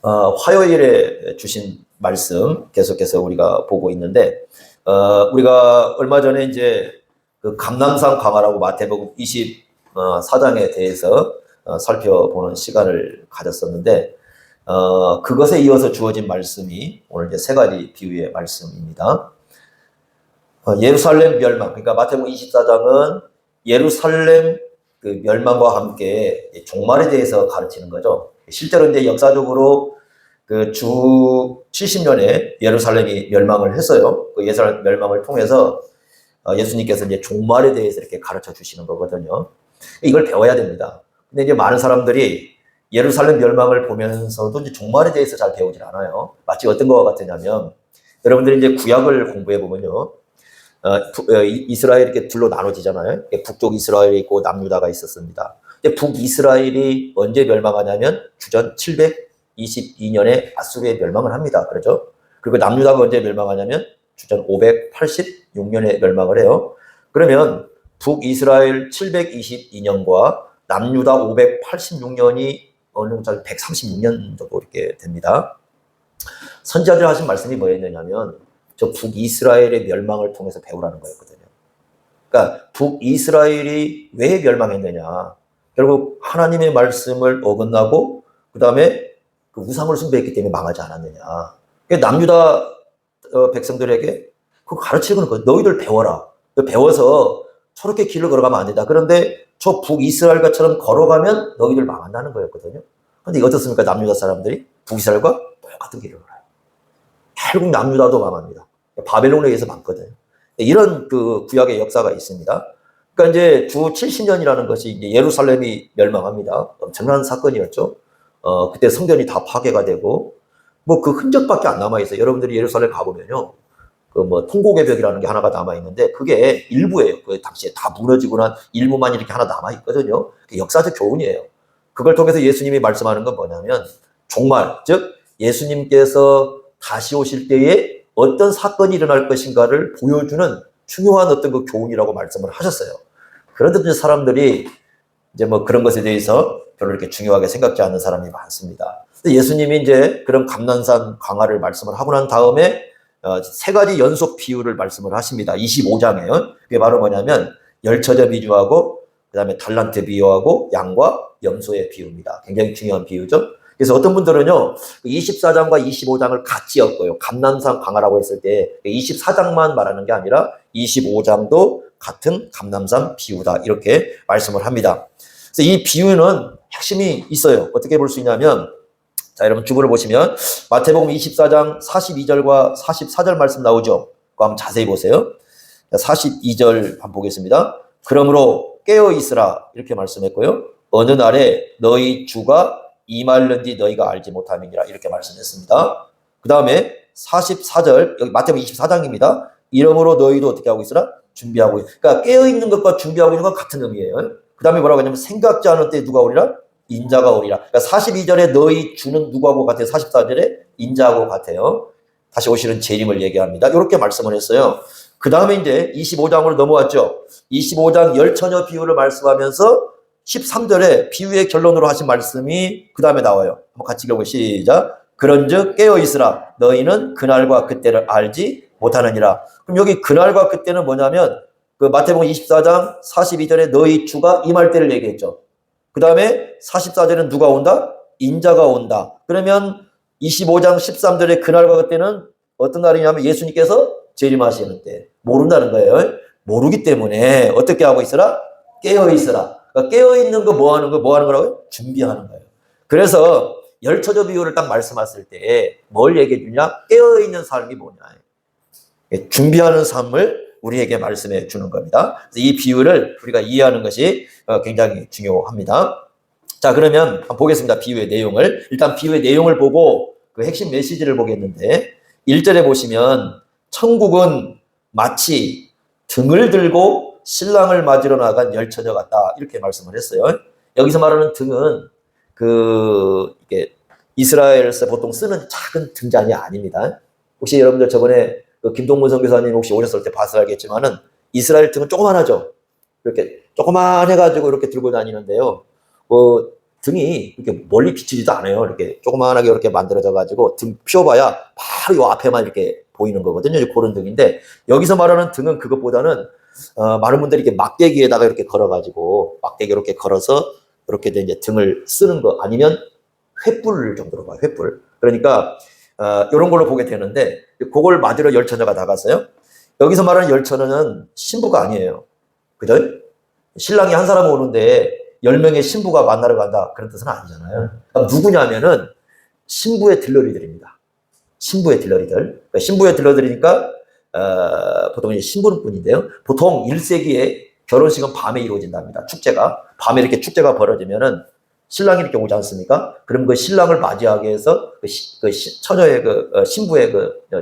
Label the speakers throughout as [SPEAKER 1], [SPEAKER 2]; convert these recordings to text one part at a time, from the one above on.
[SPEAKER 1] 화요일에 주신 말씀 계속해서 우리가 보고 있는데, 우리가 얼마 전에 이제 그 감람산 강화라고 마태복음 24장에 대해서 살펴보는 시간을 가졌었는데, 그것에 이어서 주어진 말씀이 오늘 이제 세 가지 비유의 말씀입니다. 예루살렘 멸망, 그러니까 마태복음 24장은 예루살렘 그 멸망과 함께 종말에 대해서 가르치는 거죠. 실제로 이제 역사적으로 그 주 70년에 예루살렘이 멸망을 했어요. 그 예루살렘 멸망을 통해서 예수님께서 이제 종말에 대해서 이렇게 가르쳐 주시는 거거든요. 이걸 배워야 됩니다. 근데 이제 많은 사람들이 예루살렘 멸망을 보면서도 이제 종말에 대해서 잘 배우질 않아요. 마치 어떤 것 같으냐면, 여러분들이 이제 구약을 공부해 보면요, 이스라엘이 이렇게 둘로 나눠지잖아요. 북쪽 이스라엘이 있고 남유다가 있었습니다. 북이스라엘이 언제 멸망하냐면 주전 722년에 아수르에 멸망을 합니다. 그렇죠? 그리고 남유다가 언제 멸망하냐면 주전 586년에 멸망을 해요. 그러면 북이스라엘 722년과 남유다 586년이 어느 정도 136년 정도 이렇게 됩니다. 선지자들 하신 말씀이 뭐였냐면 저 북이스라엘의 멸망을 통해서 배우라는 거였거든요. 그러니까 북이스라엘이 왜 멸망했느냐. 결국 하나님의 말씀을 어긋나고 그 다음에 그 우상을 숭배했기 때문에 망하지 않았느냐. 남유다 백성들에게 그거 가르치는 거예요. 너희들 배워라. 배워서 저렇게 길을 걸어가면 안 된다. 그런데 저 북이스라엘과처럼 걸어가면 너희들 망한다는 거였거든요. 그런데 이거 어떻습니까? 남유다 사람들이 북이스라엘과 똑같은 길을 걸어요. 결국 남유다도 망합니다. 바벨론에 의해서 망거든요. 이런 그 구약의 역사가 있습니다. 그러니까 이제 주 70년이라는 것이 이제 예루살렘이 멸망합니다. 엄청난 사건이었죠. 그때 성전이 다 파괴가 되고, 뭐 그 흔적밖에 안 남아있어요. 여러분들이 예루살렘 가보면요. 그 뭐 통곡의 벽이라는 게 하나가 남아있는데, 그게 일부예요. 그 당시에 다 무너지고 난 일부만 이렇게 하나 남아있거든요. 역사적 교훈이에요. 그걸 통해서 예수님이 말씀하는 건 뭐냐면, 종말, 즉, 예수님께서 다시 오실 때에 어떤 사건이 일어날 것인가를 보여주는 중요한 어떤 그 교훈이라고 말씀을 하셨어요. 그런데 사람들이 이제 뭐 그런 것에 대해서 별로 이렇게 중요하게 생각지 않는 사람이 많습니다. 예수님이 이제 그런 감람산 강화를 말씀을 하고 난 다음에 세 가지 연속 비유를 말씀을 하십니다. 25장에요. 그게 바로 뭐냐면 열처제 비유하고 그 다음에 달란트 비유하고 양과 염소의 비유입니다. 굉장히 중요한 비유죠. 그래서 어떤 분들은요, 24장과 25장을 같이 엮어요. 감람산 강화라고 했을 때 24장만 말하는 게 아니라 25장도 같은 감람산 비유다. 이렇게 말씀을 합니다. 그래서 이 비유는 핵심이 있어요. 어떻게 볼 수 있냐면, 자, 여러분 주보를 보시면 마태복음 24장 42절과 44절 말씀 나오죠. 그거 한번 자세히 보세요. 42절 한번 보겠습니다. 그러므로 깨어 있으라 이렇게 말씀했고요. 어느 날에 너희 주가 임할는지 너희가 알지 못함이니라 이렇게 말씀했습니다. 그 다음에 44절, 여기 마태복음 24장입니다. 이러므로 너희도 어떻게 하고 있으라? 준비하고 있으라. 그러니까 깨어있는 것과 준비하고 있는 건 같은 의미예요. 그 다음에 뭐라고 하냐면 생각지 않은 때에 누가 오리라? 인자가 오리라. 그러니까 42절에 너희 주는 누구하고 같아요? 44절에 인자하고 같아요. 다시 오시는 재림을 얘기합니다. 이렇게 말씀을 했어요. 그 다음에 이제 25장으로 넘어왔죠. 25장 열처녀 비유를 말씀하면서 13절에 비유의 결론으로 하신 말씀이 그 다음에 나와요. 한번 같이 읽어보시죠. 시작. 그런즉 깨어있으라. 너희는 그날과 그때를 알지 못하느니라. 그럼 여기 그날과 그때는 뭐냐면 그 마태복음 24장 42절에 너희 주가 임할 때를 얘기했죠. 그 다음에 44절은 누가 온다? 인자가 온다. 그러면 25장 13절에 그날과 그때는 어떤 날이냐면 예수님께서 재림하시는 때. 모른다는 거예요. 모르기 때문에 어떻게 하고 있으라? 깨어있으라. 그러니까 깨어있는 거 뭐 하는 거라고요? 준비하는 거예요. 그래서 열처저 비유를 딱 말씀하실 때 뭘 얘기해 주냐? 깨어있는 삶이 뭐냐? 준비하는 삶을 우리에게 말씀해 주는 겁니다. 그래서 이 비유를 우리가 이해하는 것이 굉장히 중요합니다. 자, 그러면 한번 보겠습니다. 비유의 내용을. 일단 비유의 내용을 보고 그 핵심 메시지를 보겠는데 1절에 보시면 천국은 마치 등을 들고 신랑을 맞으러 나간 열처녀 같다. 이렇게 말씀을 했어요. 여기서 말하는 등은 이게 이스라엘에서 보통 쓰는 작은 등잔이 아닙니다. 혹시 여러분들 저번에 김동문 선교사님 혹시 오셨을 때 봐서 알겠지만은 이스라엘 등은 조그만하죠. 이렇게 조그만해가지고 이렇게 들고 다니는데요. 등이 이렇게 멀리 비치지도 않아요. 이렇게 조그만하게 이렇게 만들어져가지고 등 피워봐야 바로 요 앞에만 이렇게 보이는 거거든요. 그런 등인데 여기서 말하는 등은 그것보다는 많은 분들이 이렇게 막대기에다가 이렇게 걸어가지고 막대기 이렇게 걸어서 이렇게 이제 등을 쓰는 거 아니면 횃불 정도로 봐요. 횃불. 그러니까 이런 걸로 보게 되는데 그걸 맞으러 열처녀가 나갔어요. 여기서 말하는 열처녀는 신부가 아니에요. 그죠? 신랑이 한 사람 오는데 10명의 신부가 만나러 간다. 그런 뜻은 아니잖아요. 그러니까 누구냐면은 신부의 들러리들입니다. 신부의 들러리들. 그러니까 신부의 들러리니까 보통 이제 신부뿐인데요. 보통 1세기에 결혼식은 밤에 이루어진답니다. 축제가. 밤에 이렇게 축제가 벌어지면은 신랑이 이렇게 오지 않습니까? 그럼 그 신랑을 맞이하기 위해서 처녀의 신부의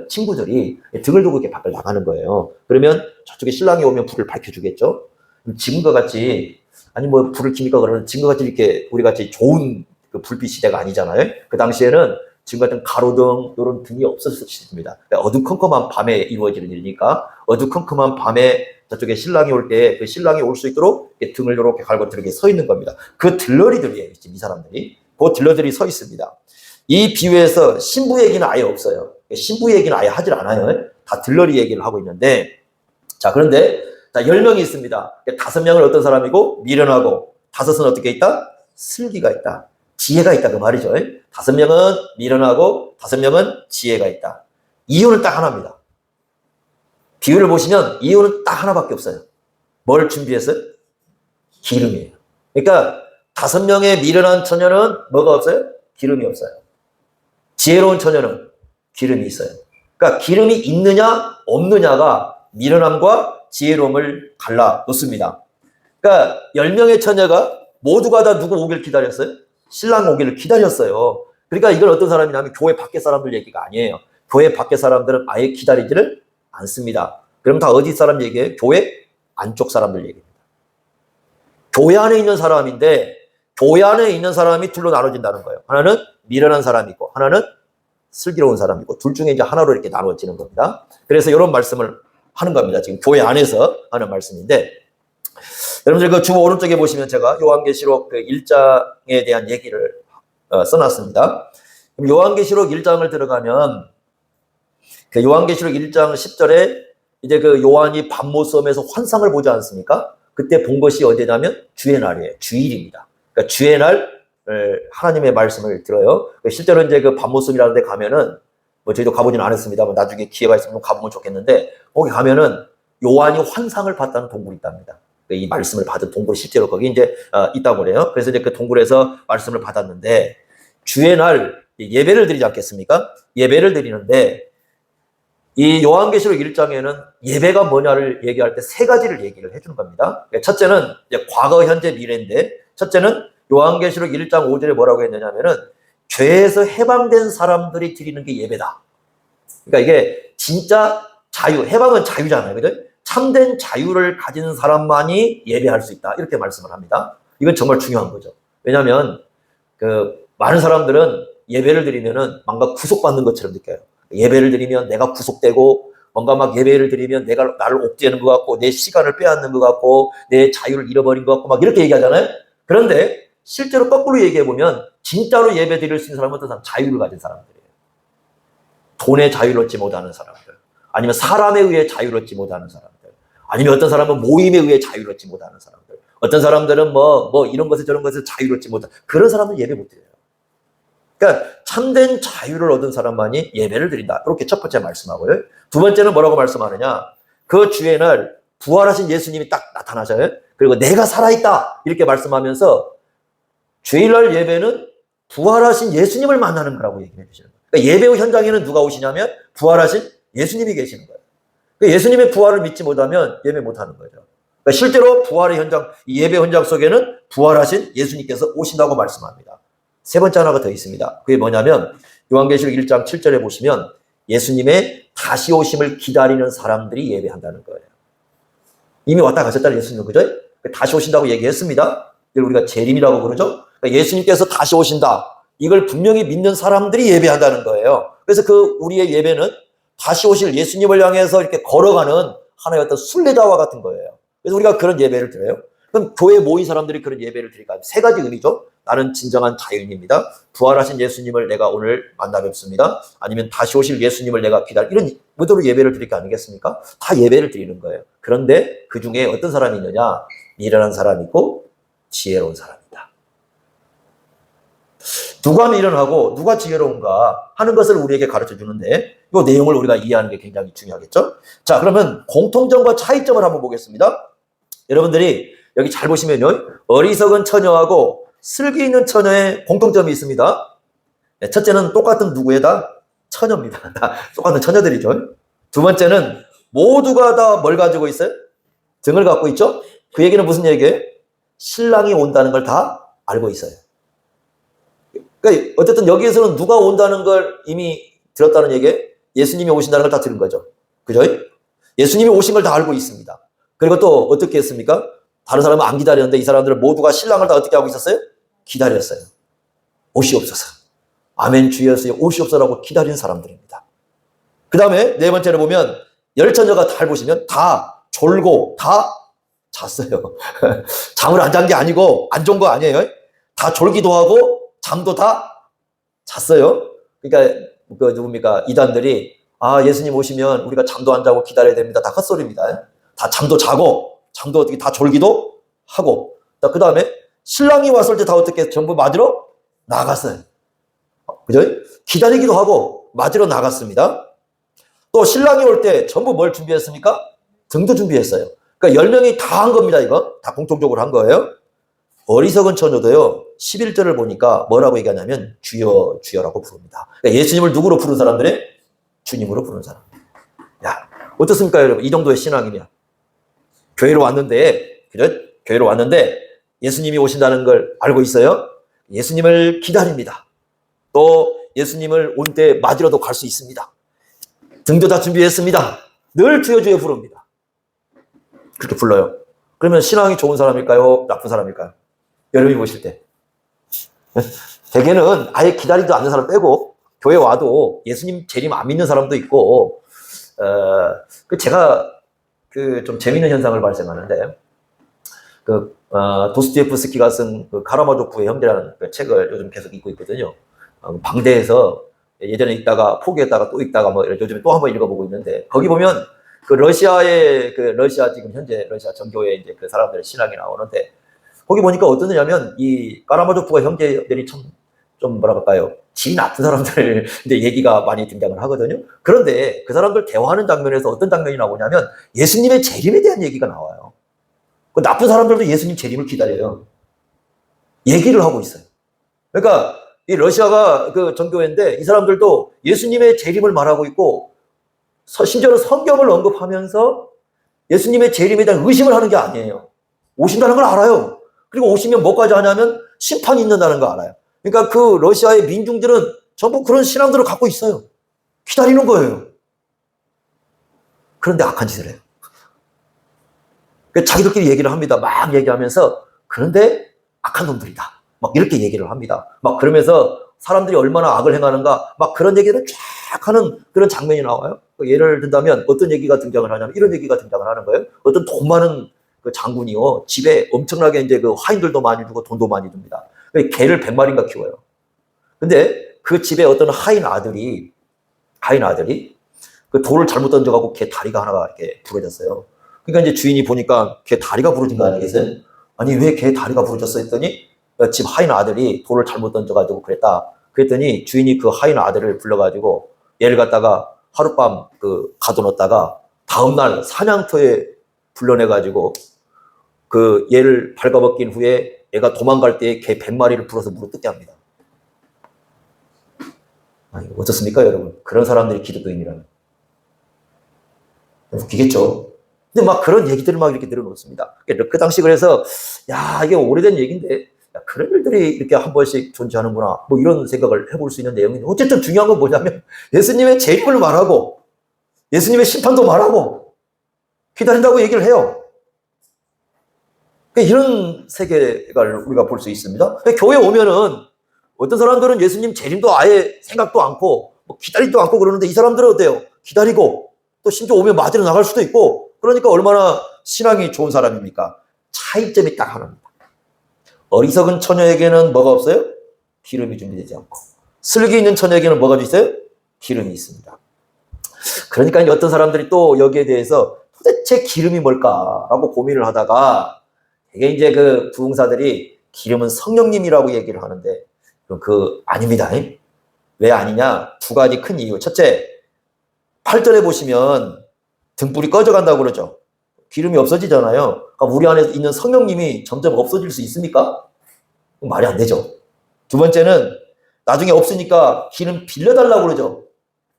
[SPEAKER 1] 친구들이 등을 두고 이렇게 밖을 나가는 거예요. 그러면 저쪽에 신랑이 오면 불을 밝혀주겠죠? 지금과 같이, 아니 뭐 불을 켜니까 그러는 지금과 같이 이렇게 우리 같이 좋은 그 불빛 시대가 아니잖아요? 그 당시에는 지금 같은 가로등, 이런 등이 없었을 시대입니다. 그러니까 어두컴컴한 밤에 이루어지는 일이니까 어두컴컴한 밤에 저쪽에 신랑이 올 때 그 신랑이 올 수 있도록 등을 이렇게 갈고 이렇게 서 있는 겁니다. 그 들러리들이에요. 지금 이 사람들이. 그 들러리들이 서 있습니다. 이 비유에서 신부 얘기는 아예 없어요. 신부 얘기는 아예 하질 않아요. 다 들러리 얘기를 하고 있는데, 자, 그런데, 자, 10명이 있습니다. 5명은 어떤 사람이고, 미련하고, 5은 어떻게 있다? 슬기가 있다. 지혜가 있다. 그 말이죠. 5명은 미련하고, 5명은 지혜가 있다. 이유는 딱 하나입니다. 비유를 보시면 이유는 딱 하나밖에 없어요. 뭘 준비했어요? 기름이에요. 그러니까 5명의 미련한 처녀는 뭐가 없어요? 기름이 없어요. 지혜로운 처녀는 기름이 있어요. 그러니까 기름이 있느냐 없느냐가 미련함과 지혜로움을 갈라 놓습니다. 그러니까 10명의 처녀가 모두가 다 누구 오길 기다렸어요? 신랑 오기를 기다렸어요. 그러니까 이건 어떤 사람이냐면 교회 밖에 사람들 얘기가 아니에요. 교회 밖에 사람들은 아예 기다리지를 않습니다. 그럼 다 어디 사람 얘기예요? 교회 안쪽 사람들 얘기입니다. 교회 안에 있는 사람인데 교회 안에 있는 사람이 둘로 나눠진다는 거예요. 하나는 미련한 사람이고 하나는 슬기로운 사람이고 둘 중에 이제 하나로 이렇게 나눠지는 겁니다. 그래서 이런 말씀을 하는 겁니다. 지금 교회 안에서 하는 말씀인데 여러분들 그 주보 오른쪽에 보시면 제가 요한계시록 그 1장에 대한 얘기를 써놨습니다. 그럼 요한계시록 1장을 들어가면 그 요한계시록 1장 10절에 이제 그 요한이 밤모섬에서 환상을 보지 않습니까? 그때 본 것이 어디냐면 주의 날이에요. 주일입니다. 그러니까 주의 날 하나님의 말씀을 들어요. 실제로 이제 그 밤모섬이라는 데 가면은 뭐 저희도 가보진 않았습니다만 나중에 기회가 있으면 가보면 좋겠는데 거기 가면은 요한이 환상을 봤다는 동굴이 있답니다. 이 말씀을 받은 동굴이 실제로 거기 이제 있다고 그래요. 그래서 이제 그 동굴에서 말씀을 받았는데 주의 날 예배를 드리지 않겠습니까? 예배를 드리는데 이 요한계시록 1장에는 예배가 뭐냐를 얘기할 때 3가지를 얘기를 해주는 겁니다. 첫째는 이제 과거, 현재, 미래인데 첫째는 요한계시록 1장 5절에 뭐라고 했느냐면은 죄에서 해방된 사람들이 드리는 게 예배다. 그러니까 이게 진짜 자유, 해방은 자유잖아요. 그죠? 참된 자유를 가진 사람만이 예배할 수 있다. 이렇게 말씀을 합니다. 이건 정말 중요한 거죠. 왜냐하면 그 많은 사람들은 예배를 드리면은 뭔가 구속받는 것처럼 느껴요. 예배를 드리면 내가 구속되고 뭔가 막 예배를 드리면 내가 나를 옥죄는 것 같고 내 시간을 빼앗는 것 같고 내 자유를 잃어버린 것 같고 막 이렇게 얘기하잖아요. 그런데 실제로 거꾸로 얘기해보면 진짜로 예배 드릴 수 있는 사람은 어떤 사람? 자유를 가진 사람들이에요. 돈에 자유를 얻지 못하는 사람들, 아니면 사람에 의해 자유를 얻지 못하는 사람들, 아니면 어떤 사람은 모임에 의해 자유를 얻지 못하는 사람들, 어떤 사람들은 뭐 이런 것에 저런 것에 자유를 얻지 못하는 그런 사람은 예배 못 드려요. 그러니까 참된 자유를 얻은 사람만이 예배를 드린다. 이렇게 첫 번째 말씀하고요. 두 번째는 뭐라고 말씀하느냐? 그 주의 날 부활하신 예수님이 딱 나타나셔요. 그리고 내가 살아있다 이렇게 말씀하면서 주일날 예배는 부활하신 예수님을 만나는 거라고 얘기해 주시는 거예요. 그러니까 예배 현장에는 누가 오시냐면 부활하신 예수님이 계시는 거예요. 그러니까 예수님의 부활을 믿지 못하면 예배 못하는 거죠. 그러니까 실제로 부활의 현장, 예배 현장 속에는 부활하신 예수님께서 오신다고 말씀합니다. 세 번째 하나가 더 있습니다. 그게 뭐냐면 요한계시록 1장 7절에 보시면 예수님의 다시 오심을 기다리는 사람들이 예배한다는 거예요. 이미 왔다 가셨다는 예수님은 그죠? 다시 오신다고 얘기했습니다. 이걸 우리가 재림이라고 그러죠. 그러니까 예수님께서 다시 오신다. 이걸 분명히 믿는 사람들이 예배한다는 거예요. 그래서 그 우리의 예배는 다시 오실 예수님을 향해서 이렇게 걸어가는 하나의 어떤 순례자와 같은 거예요. 그래서 우리가 그런 예배를 드려요. 그럼 교회에 모인 사람들이 그런 예배를 드릴까? 3가지 의미죠. 나는 진정한 자유인입니다. 부활하신 예수님을 내가 오늘 만나 뵙습니다. 아니면 다시 오실 예수님을 내가 기다려. 이런 의도로 예배를 드릴 게 아니겠습니까? 다 예배를 드리는 거예요. 그런데 그 중에 어떤 사람이 있느냐? 미련한 사람이 있고 지혜로운 사람이다. 누가 미련하고 누가 지혜로운가 하는 것을 우리에게 가르쳐 주는데 이 내용을 우리가 이해하는 게 굉장히 중요하겠죠? 자, 그러면 공통점과 차이점을 한번 보겠습니다. 여러분들이 여기 잘 보시면요. 어리석은 처녀하고 슬기 있는 처녀의 공통점이 있습니다. 첫째는 똑같은 누구에다? 처녀입니다. 다 똑같은 처녀들이죠. 두 번째는 모두가 다 뭘 가지고 있어요? 등을 갖고 있죠? 그 얘기는 무슨 얘기예요? 신랑이 온다는 걸 다 알고 있어요. 그러니까 어쨌든 여기에서는 누가 온다는 걸 이미 들었다는 얘기예요. 예수님이 오신다는 걸 다 들은 거죠. 그죠? 예수님이 오신 걸 다 알고 있습니다. 그리고 또 어떻게 했습니까? 다른 사람은 안 기다렸는데 이 사람들은 모두가 신랑을 다 어떻게 하고 있었어요? 기다렸어요. 오시옵소서. 아멘 주여서 오시옵소서라고 기다리는 사람들입니다. 그 다음에 네 번째로 보면 열 처녀가 잘 보시면 다 졸고 다 잤어요. 잠을 안 잔 게 아니고 안 좋은 거 아니에요. 다 졸기도 하고 잠도 다 잤어요. 그러니까 그 누굽니까? 이단들이 예수님 오시면 우리가 잠도 안 자고 기다려야 됩니다. 다 헛소리입니다. 다 잠도 자고 잠도 어떻게 다 졸기도 하고 그 다음에 신랑이 왔을 때 다 어떻게 전부 맞으러 나갔어요. 그죠? 기다리기도 하고 맞으러 나갔습니다. 또 신랑이 올 때 전부 뭘 준비했습니까? 등도 준비했어요. 그러니까 10명이 다 한 겁니다. 이거 다 공통적으로 한 거예요. 어리석은 처녀도요. 11절을 보니까 뭐라고 얘기하냐면 주여 주여라고 부릅니다. 그러니까 예수님을 누구로 부른 사람들이? 주님으로 부른 사람. 야, 어떻습니까 여러분? 이 정도의 신앙이면 교회로 왔는데 그죠? 교회로 왔는데 예수님이 오신다는 걸 알고 있어요. 예수님을 기다립니다. 또 예수님을 온 때 맞으러도 갈 수 있습니다. 등도 다 준비했습니다. 늘 주여 주여 부릅니다. 그렇게 불러요. 그러면 신앙이 좋은 사람일까요? 나쁜 사람일까요? 여러분이 보실 때. 대개는 아예 기다리지도 않는 사람 빼고 교회 와도 예수님 재림 안 믿는 사람도 있고 제가 좀 재밌는 현상을 발생하는데 도스토옙스키가 쓴 카라마조프의 형제라는 책을 요즘 계속 읽고 있거든요. 방대해서 예전에 읽다가 포기했다가 또 읽다가 요즘에 또 한번 읽어보고 있는데 거기 보면 러시아의 러시아 지금 현재 러시아 정교회 이제 그 사람들의 신앙이 나오는데 거기 보니까 어떠냐면 이 카라마조프가 형제들이 좀 뭐라 할까요? 질이 나쁜 사람들 이제 얘기가 많이 등장을 하거든요. 그런데 그 사람들 대화하는 장면에서 어떤 장면이 나오냐면 예수님의 재림에 대한 얘기가 나와요. 그 나쁜 사람들도 예수님 재림을 기다려요. 얘기를 하고 있어요. 그러니까 이 러시아가 그 정교회인데 이 사람들도 예수님의 재림을 말하고 있고 심지어는 성경을 언급하면서 예수님의 재림에 대한 의심을 하는 게 아니에요. 오신다는 걸 알아요. 그리고 오시면 뭐까지 하냐면 심판이 있는다는 거 알아요. 그러니까 그 러시아의 민중들은 전부 그런 신앙들을 갖고 있어요. 기다리는 거예요. 그런데 악한 짓을 해요. 자기들끼리 얘기를 합니다. 막 얘기하면서 그런데 악한 놈들이다. 막 이렇게 얘기를 합니다. 막 그러면서 사람들이 얼마나 악을 행하는가 막 그런 얘기를 쫙 하는 그런 장면이 나와요. 예를 든다면 어떤 얘기가 등장을 하냐면 이런 얘기가 등장을 하는 거예요. 어떤 돈 많은 그 장군이요. 집에 엄청나게 이제 그 화인들도 많이 주고 돈도 많이 줍니다. 개를 100마리인가 키워요. 근데 그 집에 어떤 하인 아들이 그 돌을 잘못 던져갖고 개 다리가 하나가 이렇게 부러졌어요. 그러니까 이제 주인이 보니까 개 다리가 부러진 거 아니겠어요? 아니 왜 개 다리가 부러졌어 했더니 집 하인 아들이 돌을 잘못 던져가지고 그랬다. 그랬더니 주인이 그 하인 아들을 불러가지고 얘를 갖다가 하룻밤 가둬놓다가 다음날 사냥터에 불러내가지고 그 얘를 발가벗긴 후에 얘가 도망갈 때 개 100마리를 풀어서 무릎 뜯게 합니다. 아니, 어떻습니까 여러분? 그런 사람들이 기독교인이라면 웃기겠죠. 근데 막 그런 얘기들을 막 이렇게 늘어놓습니다. 그 당시 그래서 야 이게 오래된 얘기인데 야, 그런 일들이 이렇게 한 번씩 존재하는구나 뭐 이런 생각을 해볼 수 있는 내용인데 어쨌든 중요한 건 뭐냐면 예수님의 재림을 말하고 예수님의 심판도 말하고 기다린다고 얘기를 해요. 이런 세계를 우리가 볼 수 있습니다. 교회 오면은 어떤 사람들은 예수님 재림도 아예 생각도 않고 뭐 기다리지도 않고 그러는데 이 사람들은 어때요? 기다리고 또 심지어 오면 맞으러 나갈 수도 있고 그러니까 얼마나 신앙이 좋은 사람입니까? 차이점이 딱 하나입니다. 어리석은 처녀에게는 뭐가 없어요? 기름이 준비되지 않고. 슬기 있는 처녀에게는 뭐가 있어요? 기름이 있습니다. 그러니까 어떤 사람들이 또 여기에 대해서 도대체 기름이 뭘까라고 고민을 하다가 되게 이제 그 부흥사들이 기름은 성령님이라고 얘기를 하는데 아닙니다. 왜 아니냐? 두 가지 큰 이유. 첫째, 8절에 보시면 등불이 꺼져간다고 그러죠. 기름이 없어지잖아요. 그러니까 우리 안에 있는 성령님이 점점 없어질 수 있습니까? 말이 안 되죠. 두 번째는 나중에 없으니까 기름 빌려달라고 그러죠.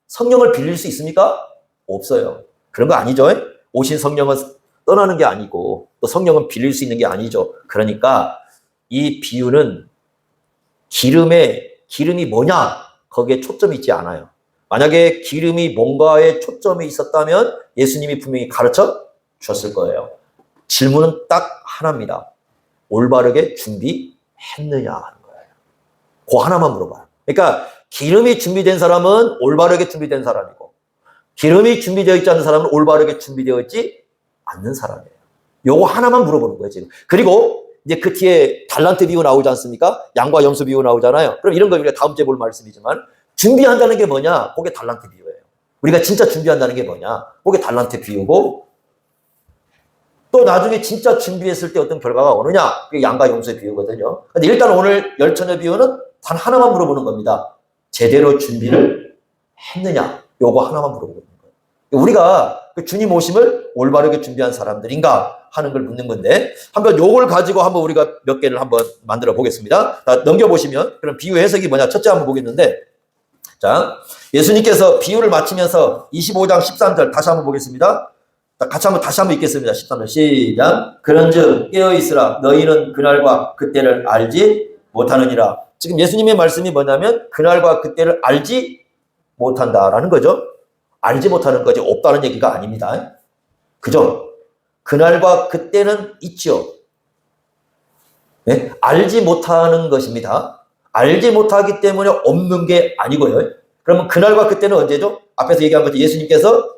[SPEAKER 1] 성령을 빌릴 수 있습니까? 없어요. 그런 거 아니죠. 오신 성령은 떠나는 게 아니고 또 성령은 빌릴 수 있는 게 아니죠. 그러니까 이 비유는 기름이 뭐냐? 거기에 초점이 있지 않아요. 만약에 기름이 뭔가에 초점이 있었다면 예수님이 분명히 가르쳐 주셨을 거예요. 질문은 딱 하나입니다. 올바르게 준비했느냐 하는 거예요. 그 하나만 물어봐요. 그러니까 기름이 준비된 사람은 올바르게 준비된 사람이고 기름이 준비되어 있지 않은 사람은 올바르게 준비되어 있지 않는 사람이에요. 요거 하나만 물어보는 거예요, 지금. 그리고 이제 그 뒤에 달란트 비유 나오지 않습니까? 양과 염소 비유 나오잖아요. 그럼 이런 거 우리가 다음 주에 볼 말씀이지만 준비한다는 게 뭐냐? 그게 달란트 비유예요. 우리가 진짜 준비한다는 게 뭐냐? 그게 달란트 비유고 또 나중에 진짜 준비했을 때 어떤 결과가 오느냐? 그게 양과 염소의 비유거든요. 근데 일단 오늘 열처녀 비유는 단 하나만 물어보는 겁니다. 제대로 준비를 했느냐? 요거 하나만 물어보는 거예요. 우리가 그 주님 오심을 올바르게 준비한 사람들인가 하는 걸 묻는 건데 한번 요걸 가지고 한번 우리가 몇 개를 한번 만들어 보겠습니다. 자, 넘겨보시면 그럼 비유 해석이 뭐냐? 첫째 한번 보겠는데 자, 예수님께서 비유를 마치면서 25장 13절 다시 한번 보겠습니다. 다시 한번 읽겠습니다. 13절 시작. 그런즉 깨어있으라 너희는 그날과 그때를 알지 못하느니라. 지금 예수님의 말씀이 뭐냐면 그날과 그때를 알지 못한다라는 거죠. 알지 못하는 거지 없다는 얘기가 아닙니다. 그죠? 그날과 그때는 있죠. 네? 알지 못하는 것입니다. 알지 못하기 때문에 없는 게 아니고요. 그러면 그날과 그때는 언제죠? 앞에서 얘기한 거죠. 예수님께서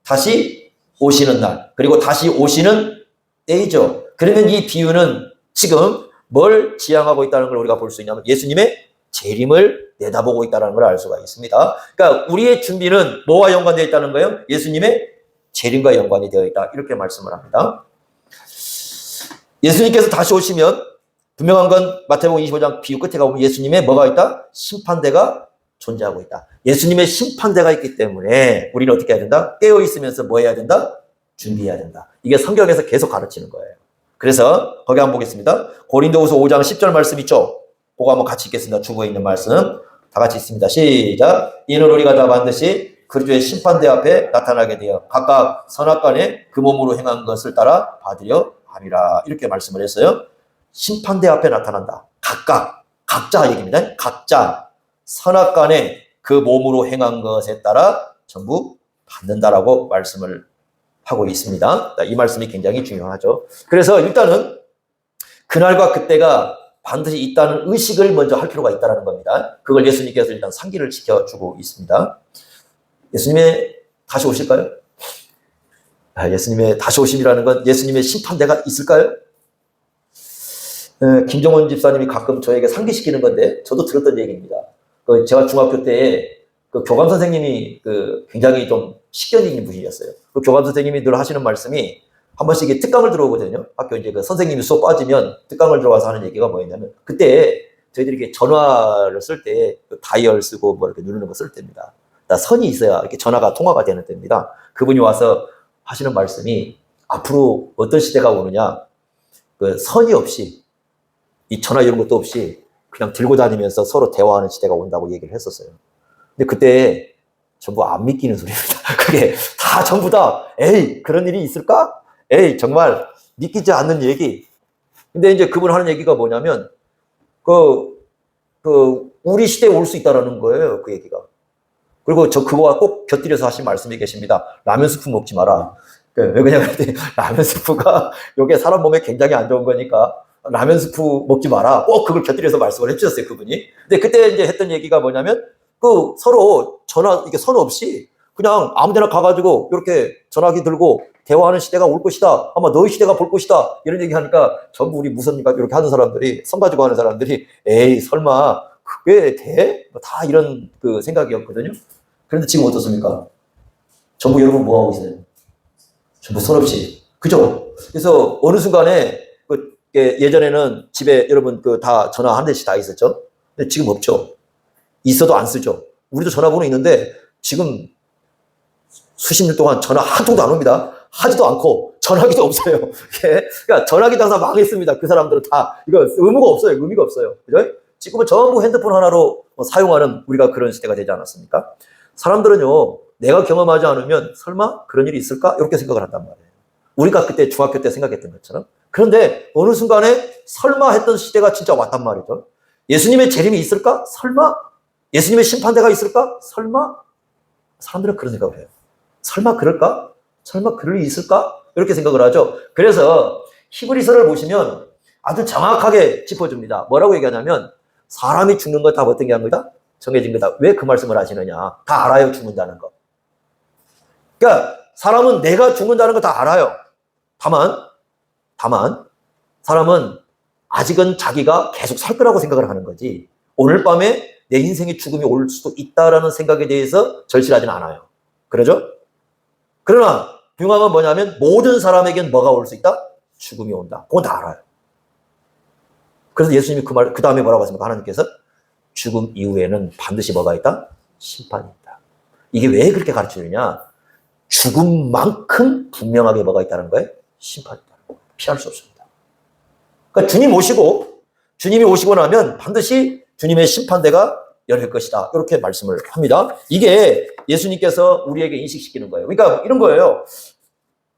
[SPEAKER 1] 다시 오시는 날, 그리고 다시 오시는 때이죠. 그러면 이 비유는 지금 뭘 지향하고 있다는 걸 우리가 볼 수 있냐면 예수님의 재림을 내다보고 있다는 걸 알 수가 있습니다. 그러니까 우리의 준비는 뭐와 연관되어 있다는 거예요? 예수님의 재림과 연관이 되어 있다. 이렇게 말씀을 합니다. 예수님께서 다시 오시면 분명한 건 마태복음 25장 비유 끝에 가보면 예수님의 뭐가 있다? 심판대가 존재하고 있다. 예수님의 심판대가 있기 때문에 우리는 어떻게 해야 된다? 깨어있으면서 뭐 해야 된다? 준비해야 된다. 이게 성경에서 계속 가르치는 거예요. 그래서 거기 한번 보겠습니다. 고린도후서 5장 10절 말씀 있죠? 그거 한번 같이 읽겠습니다. 주부에 있는 말씀 다 같이 읽습니다. 시작. 이는 우리가 다 반드시 그리스도의 심판대 앞에 나타나게 되어 각각 선악간에 그 몸으로 행한 것을 따라 받으려 함이라. 이렇게 말씀을 했어요. 심판대 앞에 나타난다. 각자 얘기입니다. 각자 선악간에 그 몸으로 행한 것에 따라 전부 받는다라고 말씀을 하고 있습니다. 이 말씀이 굉장히 중요하죠. 그래서 일단은 그날과 그때가 반드시 있다는 의식을 먼저 할 필요가 있다는 겁니다. 그걸 예수님께서 일단 상기를 시켜주고 있습니다. 예수님의 다시 오실까요? 예수님의 다시 오심이라는 건 예수님의 심판대가 있을까요? 김정원 집사님이 가끔 저에게 상기시키는 건데 저도 들었던 얘기입니다. 제가 중학교 때 그 교감 선생님이 굉장히 좀 식견 있는 분이었어요. 그 교감 선생님이 늘 하시는 말씀이 한 번씩 특강을 들어오거든요. 학교 이제 그 선생님이 수업 빠지면 특강을 들어와서 하는 얘기가 뭐였냐면 그때 저희들이 이렇게 전화를 쓸 때 다이얼 쓰고 뭐 이렇게 누르는 거 쓸 때입니다. 선이 있어야 이렇게 전화가 통화가 되는 때입니다. 그분이 와서 하시는 말씀이 앞으로 어떤 시대가 오느냐, 그 선이 없이 이 전화 이런 것도 없이 그냥 들고 다니면서 서로 대화하는 시대가 온다고 얘기를 했었어요. 근데 그때 전부 안 믿기는 소리입니다. 그게 다 전부 다 에이 그런 일이 있을까? 에이 정말 믿기지 않는 얘기. 근데 이제 그분 하는 얘기가 뭐냐면 우리 시대에 올 수 있다라는 거예요. 그 얘기가. 그리고 저 그거와 꼭 곁들여서 하신 말씀이 계십니다. 라면 스프 먹지 마라. 왜 그러냐면 라면 스프가 이게 사람 몸에 굉장히 안 좋은 거니까 라면 스프 먹지 마라. 꼭 그걸 곁들여서 말씀을 해주셨어요, 그분이. 근데 그때 이제 했던 얘기가 뭐냐면 서로 전화 이게 선 없이 그냥 아무데나 가가지고 이렇게 전화기 들고 대화하는 시대가 올 것이다. 아마 너희 시대가 볼 것이다. 이런 얘기 하니까 전부 우리 무섭니까? 이렇게 하는 사람들이, 선 가지고 하는 사람들이, 에이, 설마, 그게 돼? 뭐 다 이런 그 생각이었거든요. 그런데 지금 어떻습니까? 전부 여러분 뭐 하고 있어요? 전부 손없이. 그죠? 그래서 어느 순간에, 예전에는 집에 여러분 다 전화 한 대씩 다 있었죠? 근데 지금 없죠. 있어도 안 쓰죠. 우리도 전화번호 있는데 지금 수십 년 동안 전화 한 통도 안 옵니다. 하지도 않고 전화기도 없어요. 그러니까 전화기도 항상 망했습니다. 그 사람들은 다 이거 의무가 없어요. 의미가 없어요. 그죠? 지금은 전부 핸드폰 하나로 사용하는 우리가 그런 시대가 되지 않았습니까? 사람들은요, 내가 경험하지 않으면 설마 그런 일이 있을까? 이렇게 생각을 한단 말이에요. 우리가 그때 중학교 때 생각했던 것처럼. 그런데 어느 순간에 설마 했던 시대가 진짜 왔단 말이죠. 예수님의 재림이 있을까? 설마? 예수님의 심판대가 있을까? 설마? 사람들은 그런 생각을 해요. 설마 그럴까? 설마 그럴 일이 있을까? 이렇게 생각을 하죠. 그래서 히브리서를 보시면 아주 정확하게 짚어줍니다. 뭐라고 얘기하냐면 사람이 죽는 건 다 어떤 게 한 거다? 정해진 거다. 왜 그 말씀을 하시느냐? 다 알아요, 죽는다는 거. 그러니까 사람은 내가 죽는다는 거 다 알아요. 다만 사람은 아직은 자기가 계속 살 거라고 생각을 하는 거지. 오늘 밤에 내 인생의 죽음이 올 수도 있다라는 생각에 대해서 절실하지는 않아요. 그러죠? 그러나 중요한 건 뭐냐면 모든 사람에겐 뭐가 올 수 있다? 죽음이 온다. 그건 다 알아요. 그래서 예수님이 그 다음에 뭐라고 하십니까? 하나님께서 죽음 이후에는 반드시 뭐가 있다? 심판이 있다. 이게 왜 그렇게 가르치느냐? 죽음만큼 분명하게 뭐가 있다는 거예요? 심판이 있다는 거예요. 피할 수 없습니다. 그러니까 주님이 오시고 나면 반드시 주님의 심판대가 열릴 것이다. 이렇게 말씀을 합니다. 이게 예수님께서 우리에게 인식시키는 거예요. 그러니까 이런 거예요.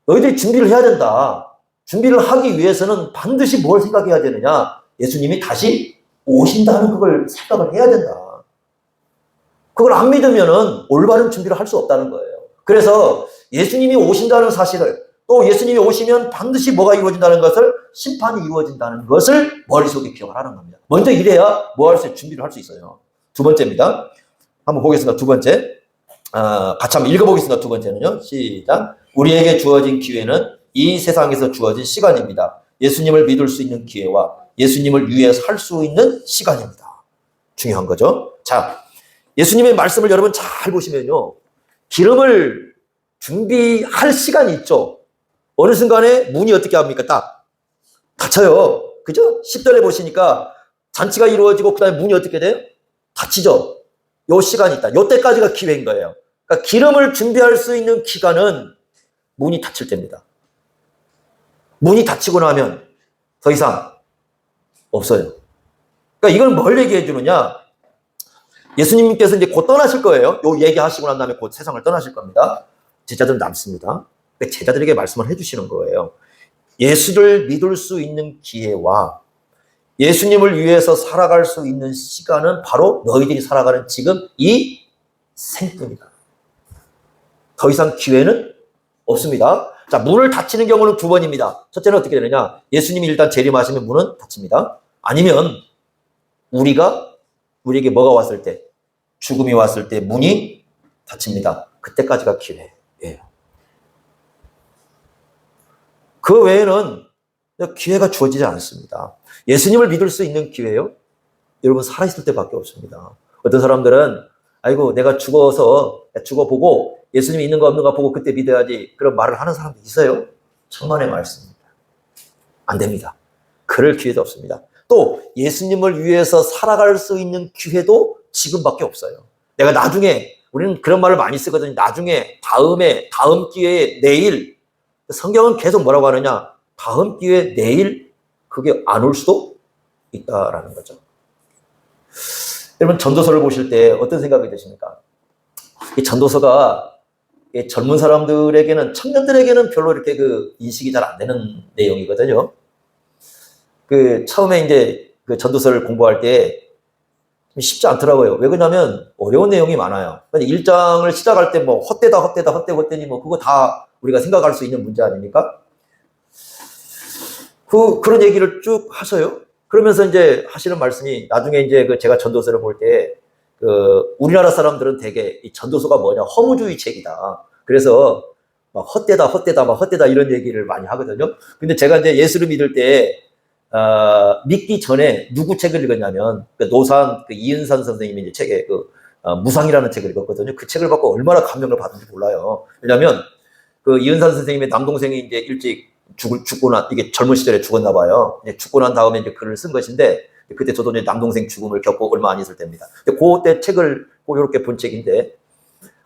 [SPEAKER 1] 너희들이 준비를 해야 된다. 준비를 하기 위해서는 반드시 뭘 생각해야 되느냐? 예수님이 다시 오신다는 그걸 생각을 해야 된다. 그걸 안 믿으면은 올바른 준비를 할 수 없다는 거예요. 그래서 예수님이 오신다는 사실을, 또 예수님이 오시면 반드시 뭐가 이루어진다는 것을, 심판이 이루어진다는 것을 머릿속에 기억을 하는 겁니다. 먼저 이래야 뭐 할 수, 준비를 할 수 있어요. 두 번째입니다. 한번 보겠습니다. 두 번째. 같이 한번 읽어보겠습니다. 두 번째는요. 시작. 우리에게 주어진 기회는 이 세상에서 주어진 시간입니다. 예수님을 믿을 수 있는 기회와 예수님을 위해 살 수 있는 시간입니다. 중요한 거죠. 자, 예수님의 말씀을 여러분 잘 보시면요. 기름을 준비할 시간이 있죠. 어느 순간에 문이 어떻게 합니까? 딱 닫혀요. 그죠? 10절에 보시니까 잔치가 이루어지고 그 다음에 문이 어떻게 돼요? 닫히죠. 요 시간이 있다. 요 때까지가 기회인 거예요. 그러니까 기름을 준비할 수 있는 기간은 문이 닫힐 때입니다. 문이 닫히고 나면 더 이상 없어요. 그러니까 이걸 뭘 얘기해 주느냐? 예수님께서 이제 곧 떠나실 거예요. 요 얘기하시고 난 다음에 곧 세상을 떠나실 겁니다. 제자들은 남습니다. 제자들에게 말씀을 해주시는 거예요. 예수를 믿을 수 있는 기회와 예수님을 위해서 살아갈 수 있는 시간은 바로 너희들이 살아가는 지금 이 생뿐이다. 더 이상 기회는 없습니다. 자, 문을 닫히는 경우는 두 번입니다. 첫째는 어떻게 되느냐? 예수님이 일단 재림하시면 문은 닫힙니다. 아니면 우리에게 뭐가 왔을 때, 죽음이 왔을 때 문이 닫힙니다. 그때까지가 기회예요. 그 외에는 기회가 주어지지 않습니다. 예수님을 믿을 수 있는 기회요? 여러분 살아있을 때밖에 없습니다. 어떤 사람들은 아이고 내가 죽어보고 예수님이 있는가 없는가 보고 그때 믿어야지, 그런 말을 하는 사람도 있어요. 천만의 말씀입니다. 안 됩니다. 그럴 기회도 없습니다. 또 예수님을 위해서 살아갈 수 있는 기회도 지금밖에 없어요. 내가 나중에, 우리는 그런 말을 많이 쓰거든요. 나중에, 다음에, 다음 기회에, 내일. 성경은 계속 뭐라고 하느냐? 다음 기회에, 내일, 그게 안 올 수도 있다라는 거죠. 여러분 전도서를 보실 때 어떤 생각이 드십니까? 이 전도서가 젊은 사람들에게는, 청년들에게는 별로 이렇게 인식이 잘 안 되는 내용이거든요. 처음에 이제 전도서를 공부할 때 쉽지 않더라고요. 왜 그러냐면 어려운 내용이 많아요. 1장을 시작할 때 뭐 헛되니 뭐 그거 다 우리가 생각할 수 있는 문제 아닙니까? 그런 얘기를 쭉 하셔요. 그러면서 이제 하시는 말씀이, 나중에 이제 제가 전도서를 볼 때 우리나라 사람들은 되게 이 전도서가 뭐냐, 허무주의 책이다. 그래서 막 헛되다 이런 얘기를 많이 하거든요. 근데 제가 이제 예수를 믿을 때 믿기 전에 누구 책을 읽었냐면 노산 이은산 선생님이 이제 책에 무상이라는 책을 읽었거든요. 그 책을 받고 얼마나 감명을 받은지 몰라요. 왜냐하면 이은산 선생님의 남동생이 이제 일찍 죽고 이게 젊은 시절에 죽었나 봐요. 죽고 난 다음에 이제 글을 쓴 것인데, 그때 저도 이제 남동생 죽음을 겪고 얼마 안 있을 때입니다. 그때 책을 이렇게 본 책인데,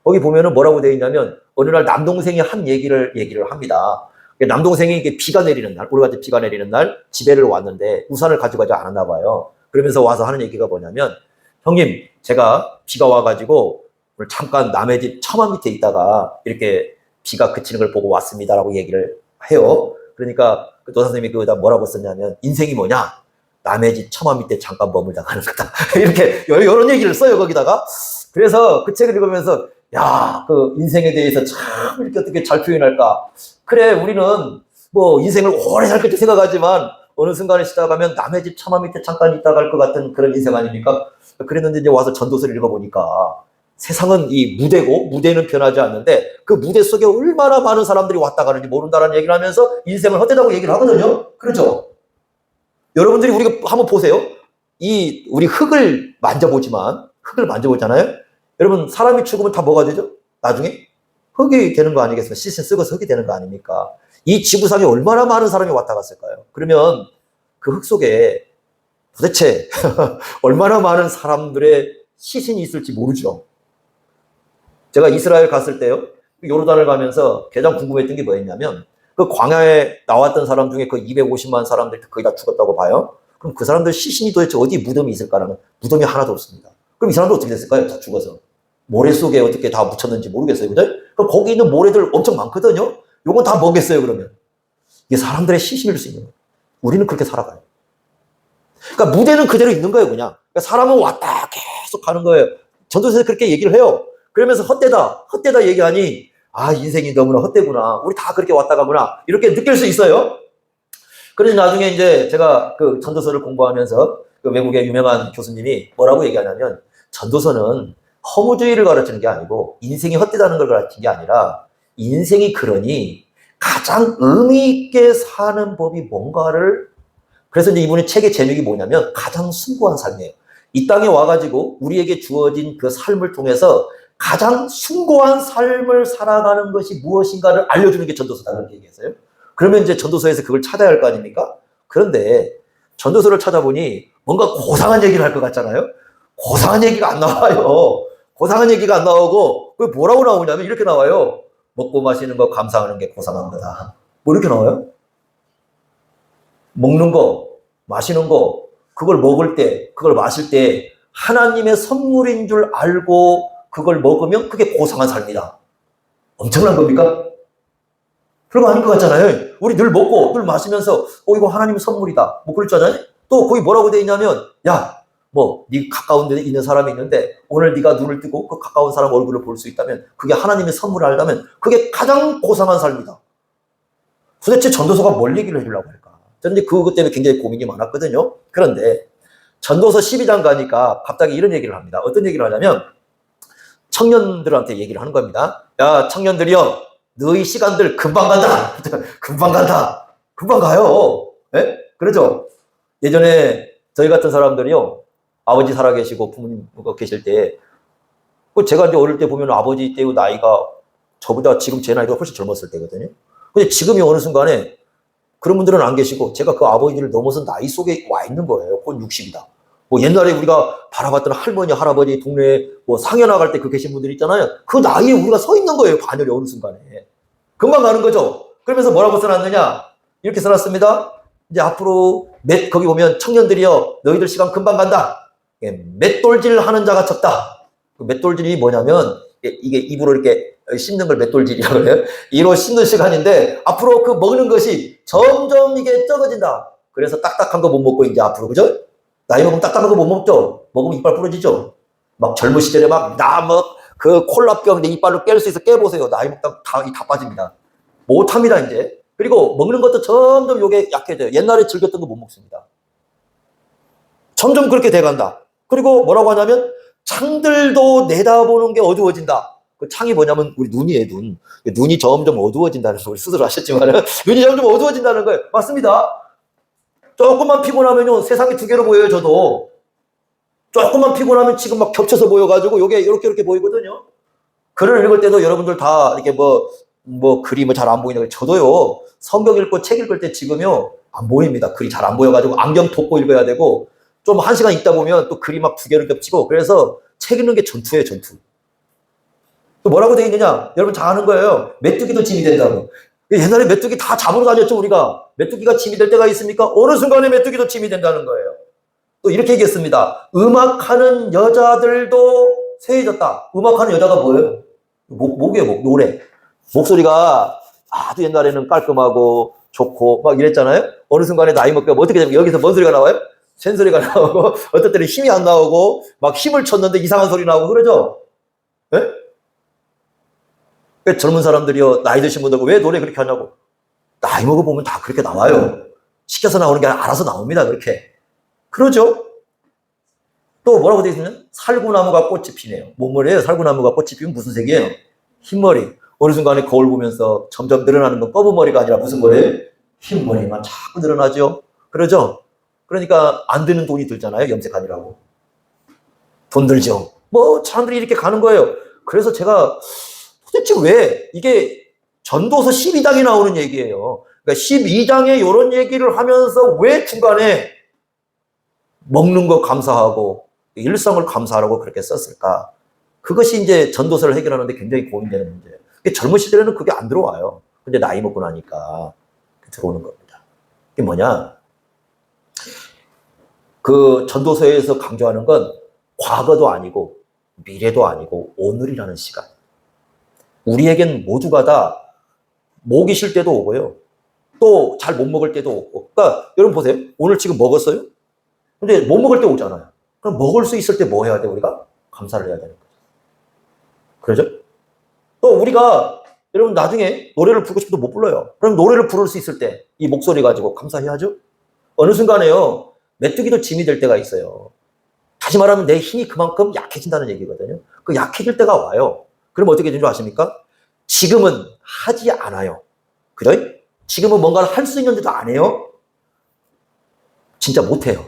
[SPEAKER 1] 거기 보면은 뭐라고 되어 있냐면, 어느 날 남동생이 한 얘기를 합니다. 남동생이 이게 비가 내리는 날, 우리가 비가 내리는 날 집에를 왔는데 우산을 가져가지 않았나 봐요. 그러면서 와서 하는 얘기가 뭐냐면, 형님, 제가 비가 와가지고 오늘 잠깐 남의 집 처마 밑에 있다가 이렇게 비가 그치는 걸 보고 왔습니다라고 얘기를 해요. 그러니까 노 선생님이 그거다 뭐라고 썼냐면, 인생이 뭐냐? 남의 집 처마 밑에 잠깐 머물다 가는 거다. 이렇게 이런 얘기를 써요, 거기다가. 그래서 그 책을 읽으면서, 야, 인생에 대해서 참 이렇게 어떻게 잘 표현할까? 그래, 우리는 뭐 인생을 오래 살 거지 생각하지만 어느 순간에 시작하면 남의 집 처마 밑에 잠깐 있다 갈 것 같은 그런 인생 아닙니까? 그랬는데 이제 와서 전도서를 읽어보니까 세상은 이 무대고, 무대는 변하지 않는데 그 무대 속에 얼마나 많은 사람들이 왔다 가는지 모른다는 얘기를 하면서 인생을 헛되다고 얘기를 하거든요. 그렇죠? 여러분들이 우리가 한번 보세요. 우리 흙을 만져보잖아요. 여러분, 사람이 죽으면 다 뭐가 되죠? 나중에? 흙이 되는 거 아니겠어요? 시신 썩어서 흙이 되는 거 아닙니까? 이 지구상에 얼마나 많은 사람이 왔다 갔을까요? 그러면 그 흙 속에 도대체 얼마나 많은 사람들의 시신이 있을지 모르죠. 제가 이스라엘 갔을 때요, 요르단을 가면서 가장 궁금했던 게 뭐였냐면, 그 광야에 나왔던 사람 중에 그 250만 사람들 거의 다 죽었다고 봐요. 그럼 그 사람들 시신이 도대체 어디 무덤이 있을까라는, 무덤이 하나도 없습니다. 그럼 이 사람들 어떻게 됐을까요? 다 죽어서. 모래 속에 어떻게 다 묻혔는지 모르겠어요. 그죠? 그럼 거기 있는 모래들 엄청 많거든요? 요건 다 뭐겠어요, 그러면? 이게 사람들의 시신일 수 있는 거예요. 우리는 그렇게 살아가요. 그러니까 무대는 그대로 있는 거예요, 그냥. 그러니까 사람은 왔다 계속 가는 거예요. 전도서에서 그렇게 얘기를 해요. 그러면서 헛되다 얘기하니, 아, 인생이 너무나 헛되구나. 우리 다 그렇게 왔다 가구나. 이렇게 느낄 수 있어요. 그래서 나중에 이제 제가 그 전도서를 공부하면서 그 외국의 유명한 교수님이 뭐라고 얘기하냐면, 전도서는 허무주의를 가르치는 게 아니고 인생이 헛되다는 걸 가르치는 게 아니라, 인생이 그러니 가장 의미 있게 사는 법이 뭔가를, 그래서 이제 이분의 책의 제목이 뭐냐면 가장 숭고한 삶이에요. 이 땅에 와가지고 우리에게 주어진 그 삶을 통해서 가장 숭고한 삶을 살아가는 것이 무엇인가를 알려주는 게 전도서다라는 얘기했어요. 그러면 이제 전도서에서 그걸 찾아야 할 거 아닙니까? 그런데 전도서를 찾아보니 뭔가 고상한 얘기를 할 것 같잖아요. 고상한 얘기가 안 나와요. 고상한 얘기가 안 나오고, 그 뭐라고 나오냐면 이렇게 나와요. 먹고 마시는 거 감사하는 게 고상한 거다. 뭐 이렇게 나와요? 먹는 거, 마시는 거, 그걸 먹을 때, 그걸 마실 때 하나님의 선물인 줄 알고 그걸 먹으면 그게 고상한 삶이다. 엄청난 겁니까? 그런 거 아닌 것 같잖아요. 우리 늘 먹고 늘 마시면서 이거 하나님의 선물이다. 뭐 그랬잖아요. 또 거기 뭐라고 돼 있냐면, 야, 네 가까운 데 있는 사람이 있는데 오늘 네가 눈을 뜨고 그 가까운 사람 얼굴을 볼 수 있다면, 그게 하나님의 선물을 알다면 그게 가장 고상한 삶이다. 도대체 전도서가 뭘 얘기를 해주려고 할까? 저는 이제 그것 때문에 굉장히 고민이 많았거든요. 그런데 전도서 12장 가니까 갑자기 이런 얘기를 합니다. 어떤 얘기를 하냐면, 청년들한테 얘기를 하는 겁니다. 야, 청년들이여, 너희 시간들 금방 간다. 금방 간다. 금방 가요. 예? 그렇죠? 예전에 저희 같은 사람들이요, 아버지 살아계시고 부모님 계실 때, 제가 이제 어릴 때 보면 아버지 때의 나이가 저보다 지금 제 나이가 훨씬 젊었을 때거든요. 근데 지금이 어느 순간에 그런 분들은 안 계시고 제가 그 아버지를 넘어선 나이 속에 와 있는 거예요. 곧 60이다. 옛날에 우리가 바라봤던 할머니, 할아버지 동네에 상여 나갈 때 그 계신 분들 있잖아요. 그 나이에 우리가 서 있는 거예요. 반열에 어느 순간에. 금방 가는 거죠. 그러면서 뭐라고 써놨느냐? 이렇게 써놨습니다. 이제 앞으로 거기 보면 청년들이여, 너희들 시간 금방 간다. 맷돌질 하는 자가 적다. 그 맷돌질이 뭐냐면, 이게 입으로 이렇게 씹는 걸 맷돌질이라고 해요. 이로 씹는 시간인데, 앞으로 그 먹는 것이 점점 이게 적어진다. 그래서 딱딱한 거 못 먹고 이제 앞으로, 그죠? 나이 먹으면 딱딱한 거 못 먹죠? 먹으면 이빨 부러지죠? 막 젊은 시절에 그 콜라병 내 이빨로 깰 수 있어 깨보세요. 나이 먹다 다 빠집니다. 못합니다, 이제. 그리고 먹는 것도 점점 요게 약해져요. 옛날에 즐겼던 거 못 먹습니다. 점점 그렇게 돼간다. 그리고 뭐라고 하냐면, 창들도 내다보는 게 어두워진다. 그 창이 뭐냐면 우리 눈이에요, 눈. 눈이 점점 어두워진다는 거 우리 스스로 아셨지만 눈이 점점 어두워진다는 거예요. 맞습니다. 조금만 피곤하면요 세상이 두 개로 보여요. 저도 조금만 피곤하면 지금 막 겹쳐서 보여가지고 요게 이렇게 보이거든요. 글을 읽을 때도 여러분들 다 이렇게 뭐 그림을 잘 안 보이는 거예요. 저도요 성경 읽고 책 읽을 때 지금요 안 보입니다. 글이 잘 안 보여가지고 안경 덮고 읽어야 되고 좀 한 시간 있다 보면 또 글이 막 두 개로 겹치고 그래서 책 읽는 게 전투예요, 전투. 또 뭐라고 되어 있느냐? 여러분 잘 아는 거예요. 메뚜기도 짐이 된다고. 옛날에 메뚜기 다 잡으러 다녔죠, 우리가. 메뚜기가 짐이 될 때가 있습니까? 어느 순간에 메뚜기도 짐이 된다는 거예요. 또 이렇게 얘기했습니다. 음악하는 여자들도 쇠해졌다. 음악하는 여자가 뭐예요? 목이에요, 노래. 목소리가 아주 옛날에는 깔끔하고 좋고 막 이랬잖아요. 어느 순간에 나이 먹고 어떻게 되면 여기서 뭔 소리가 나와요? 쇳소리가 나오고 어떨 때는 힘이 안 나오고 막 힘을 쳤는데 이상한 소리 나오고 그러죠. 예? 젊은 사람들이요 나이 드신 분들 왜 노래 그렇게 하냐고. 나이 먹어보면 다 그렇게 나와요. 시켜서 나오는 게 아니라 알아서 나옵니다. 그렇게. 그러죠. 또 뭐라고 되어 있으면 살구나무가 꽃이 피네요. 뭔 말이에요? 살구나무가 꽃이 피면 무슨 색이에요? 흰머리. 어느 순간에 거울 보면서 점점 늘어나는 건 검은 머리가 아니라 무슨 머리예요? 흰머리만 자꾸 늘어나죠. 그러죠. 그러니까 안 드는 돈이 들잖아요. 염색하느라고. 돈 들죠. 뭐 사람들이 이렇게 가는 거예요. 그래서 제가 도대체 왜 이게 전도서 12장에 나오는 얘기예요. 그러니까 12장에 이런 얘기를 하면서 왜 중간에 먹는 거 감사하고 일상을 감사하라고 그렇게 썼을까? 그것이 이제 전도서를 해결하는데 굉장히 고민되는 문제예요. 젊은 시절에는 그게 안 들어와요. 근데 나이 먹고 나니까 들어오는 겁니다. 이게 뭐냐? 그 전도서에서 강조하는 건 과거도 아니고 미래도 아니고 오늘이라는 시간. 우리에겐 모두가 다 목이 쉴 때도 오고요. 또 잘 못 먹을 때도 오고. 그러니까 여러분 보세요. 오늘 지금 먹었어요? 근데 못 먹을 때 오잖아요. 그럼 먹을 수 있을 때 뭐 해야 돼, 우리가? 감사를 해야 되는 거죠. 그러죠? 또 우리가 여러분 나중에 노래를 부르고 싶어도 못 불러요. 그럼 노래를 부를 수 있을 때 이 목소리 가지고 감사해야죠. 어느 순간에요. 메뚜기도 짐이 될 때가 있어요. 다시 말하면 내 힘이 그만큼 약해진다는 얘기거든요. 그 약해질 때가 와요. 그럼 어떻게 되는 줄 아십니까? 지금은 하지 않아요. 그죠? 지금은 뭔가를 할 수 있는데도 안 해요. 진짜 못해요.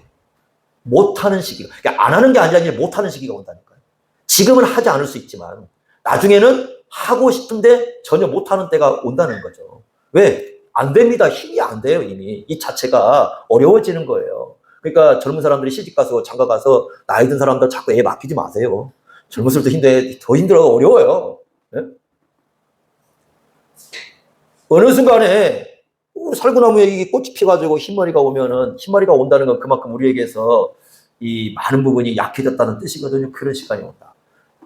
[SPEAKER 1] 못하는 시기가. 그러니까 안 하는 게 아니라 못하는 시기가 온다니까요. 지금은 하지 않을 수 있지만 나중에는 하고 싶은데 전혀 못하는 때가 온다는 거죠. 왜? 안 됩니다. 힘이 안 돼요, 이미. 이 자체가 어려워지는 거예요. 그러니까 젊은 사람들이 시집가서 장가가서 나이 든 사람들 자꾸 애 맡기지 마세요. 젊은이들도 힘들어, 더 힘들어, 어려워요. 네? 어느 순간에 살구나무에 이 꽃이 피가지고 흰머리가 오면은 흰머리가 온다는 건 그만큼 우리에게서 이 많은 부분이 약해졌다는 뜻이거든요. 그런 시간이 온다.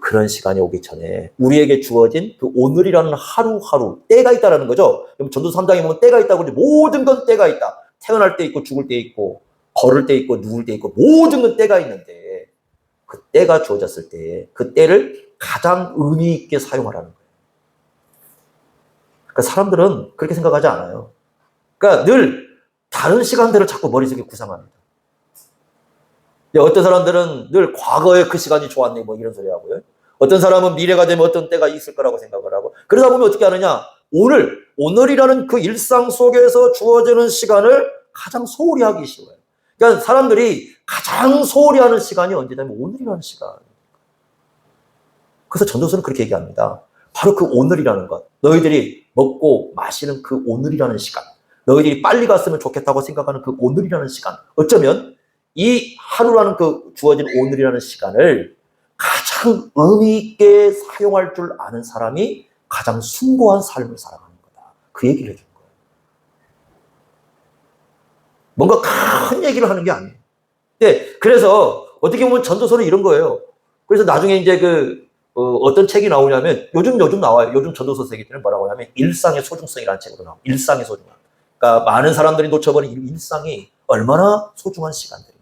[SPEAKER 1] 그런 시간이 오기 전에 우리에게 주어진 그 오늘이라는 하루하루 때가 있다는 거죠. 전도서 3장에 보면 때가 있다고 하는데 모든 건 때가 있다. 태어날 때 있고 죽을 때 있고 걸을 때 있고 누울 때 있고 모든 건 때가 있는데 그 때가 주어졌을 때 그 때를 가장 의미 있게 사용하라는 거예요. 그러니까 사람들은 그렇게 생각하지 않아요. 그러니까 늘 다른 시간들을 자꾸 머릿속에 구상합니다. 어떤 사람들은 늘 과거에 그 시간이 좋았네 뭐 이런 소리 하고요. 어떤 사람은 미래가 되면 어떤 때가 있을 거라고 생각을 하고 그러다 보면 어떻게 하느냐. 오늘이라는 그 일상 속에서 주어지는 시간을 가장 소홀히 하기 쉬워요. 그러니까 사람들이 가장 소홀히 하는 시간이 언제냐면 오늘이라는 시간. 그래서 전도서는 그렇게 얘기합니다. 바로 그 오늘이라는 것. 너희들이 먹고 마시는 그 오늘이라는 시간. 너희들이 빨리 갔으면 좋겠다고 생각하는 그 오늘이라는 시간. 어쩌면 이 하루라는 그 주어진 오늘이라는 시간을 가장 의미 있게 사용할 줄 아는 사람이 가장 숭고한 삶을 살아가는 거다. 그 얘기를 해준 거예요. 뭔가 큰 얘기를 하는 게 아니에요. 네, 그래서 어떻게 보면 전도서는 이런 거예요. 그래서 나중에 이제 어떤 책이 나오냐면 요즘 나와요. 요즘 전도서 세기 때는 뭐라고 하냐면 일상의 소중성이라는 책으로 나와요. 일상의 소중함. 그러니까 많은 사람들이 놓쳐버린 일상이 얼마나 소중한 시간들인가.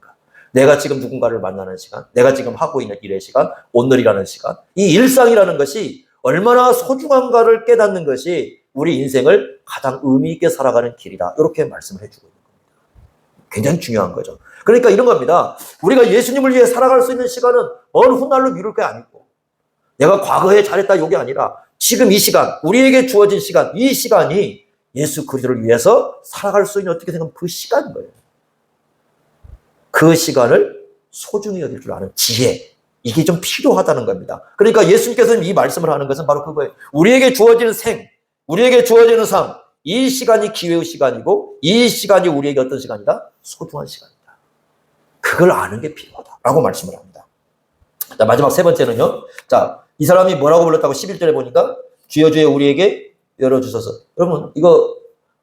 [SPEAKER 1] 내가 지금 누군가를 만나는 시간, 내가 지금 하고 있는 일의 시간, 오늘이라는 시간. 이 일상이라는 것이 얼마나 소중한가를 깨닫는 것이 우리 인생을 가장 의미 있게 살아가는 길이다. 이렇게 말씀을 해주고 있는 겁니다. 굉장히 중요한 거죠. 그러니까 이런 겁니다. 우리가 예수님을 위해 살아갈 수 있는 시간은 어느 훗날로 미룰 게 아니고, 내가 과거에 잘했다 이게 아니라 지금 이 시간, 우리에게 주어진 시간, 이 시간이 예수 그리스도를 위해서 살아갈 수 있는 어떻게 생각하면 그 시간인 거예요. 그 시간을 소중히 여길 줄 아는 지혜, 이게 좀 필요하다는 겁니다. 그러니까 예수님께서는 이 말씀을 하는 것은 바로 그거예요. 우리에게 주어지는 생, 우리에게 주어지는 삶, 이 시간이 기회의 시간이고 이 시간이 우리에게 어떤 시간이다? 소중한 시간이다. 그걸 아는 게 필요하다라고 말씀을 합니다. 자, 마지막 세 번째는요. 자, 이 사람이 뭐라고 불렀다고 11절에 보니까 주여 주여 우리에게 열어주소서. 여러분 이거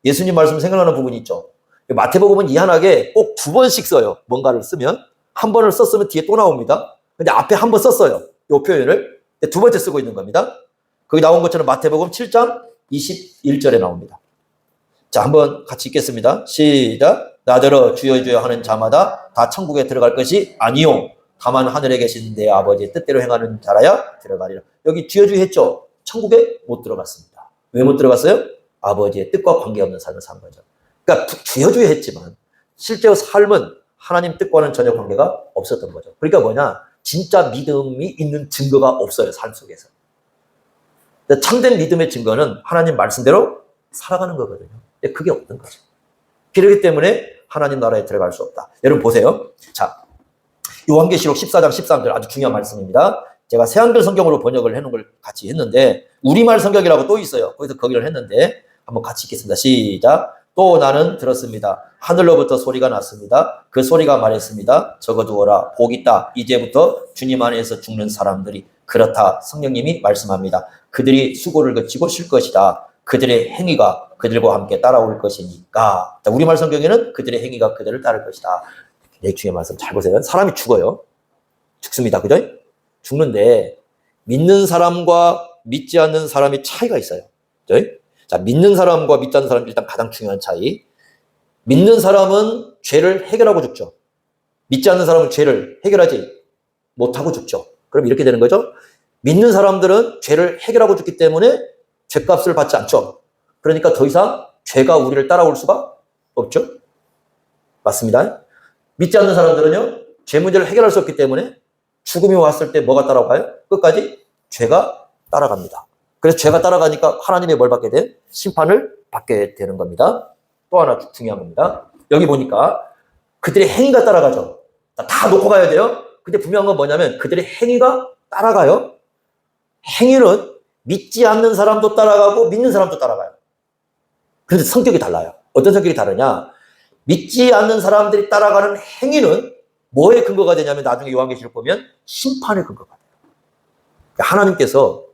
[SPEAKER 1] 예수님 말씀 생각나는 부분이 있죠. 마태복음은 희한하게 꼭 두 번씩 써요. 뭔가를 쓰면 한 번을 썼으면 뒤에 또 나옵니다. 근데 앞에 한 번 썼어요. 이 표현을 두 번째 쓰고 있는 겁니다. 거기 나온 것처럼 마태복음 7장 21절에 나옵니다. 자, 한번 같이 읽겠습니다. 시작. 나더러 주여 주여 하는 자마다 다 천국에 들어갈 것이 아니요 다만 하늘에 계신 내 아버지의 뜻대로 행하는 자라야 들어가리라. 여기 주여 주여 했죠. 천국에 못 들어갔습니다. 왜 못 들어갔어요? 아버지의 뜻과 관계없는 삶을 산 거죠. 그러니까 주여 주여 했지만 실제로 삶은 하나님 뜻과는 전혀 관계가 없었던 거죠. 그러니까 뭐냐? 진짜 믿음이 있는 증거가 없어요. 삶 속에서. 참된 믿음의 증거는 하나님 말씀대로 살아가는 거거든요. 근데 그게 없는 거죠. 그렇기 때문에 하나님 나라에 들어갈 수 없다. 여러분 보세요. 자, 요한계시록 14장 13절 아주 중요한 말씀입니다. 제가 새한글 성경으로 번역을 해놓은 걸 같이 했는데 우리말 성경이라고 또 있어요. 거기서 거기를 했는데 한번 같이 읽겠습니다. 시작. 또 나는 들었습니다. 하늘로부터 소리가 났습니다. 그 소리가 말했습니다. 적어두어라. 복 있다. 이제부터 주님 안에서 죽는 사람들이 그렇다. 성령님이 말씀합니다. 그들이 수고를 거치고 쉴 것이다. 그들의 행위가 그들과 함께 따라올 것이니까. 자, 우리말 성경에는 그들의 행위가 그들을 따를 것이다. 내 중에 말씀 잘 보세요. 사람이 죽어요. 죽습니다. 그죠? 죽는데 믿는 사람과 믿지 않는 사람이 차이가 있어요. 그죠? 자, 믿는 사람과 믿지 않는 사람 일단 가장 중요한 차이. 믿는 사람은 죄를 해결하고 죽죠. 믿지 않는 사람은 죄를 해결하지 못하고 죽죠. 그럼 이렇게 되는 거죠. 믿는 사람들은 죄를 해결하고 죽기 때문에 죄값을 받지 않죠. 그러니까 더 이상 죄가 우리를 따라올 수가 없죠. 맞습니다. 믿지 않는 사람들은요, 죄 문제를 해결할 수 없기 때문에 죽음이 왔을 때 뭐가 따라가요? 끝까지 죄가 따라갑니다. 그래서 죄가 따라가니까 하나님의 뭘 받게 돼? 심판을 받게 되는 겁니다. 또 하나 중요한 겁니다. 여기 보니까 그들의 행위가 따라가죠. 다 놓고 가야 돼요. 근데 분명한 건 뭐냐면 그들의 행위가 따라가요. 행위는 믿지 않는 사람도 따라가고 믿는 사람도 따라가요. 그런데 성격이 달라요. 어떤 성격이 다르냐? 믿지 않는 사람들이 따라가는 행위는 뭐에 근거가 되냐면 나중에 요한계시록 보면 심판의 근거가 돼요. 하나님께서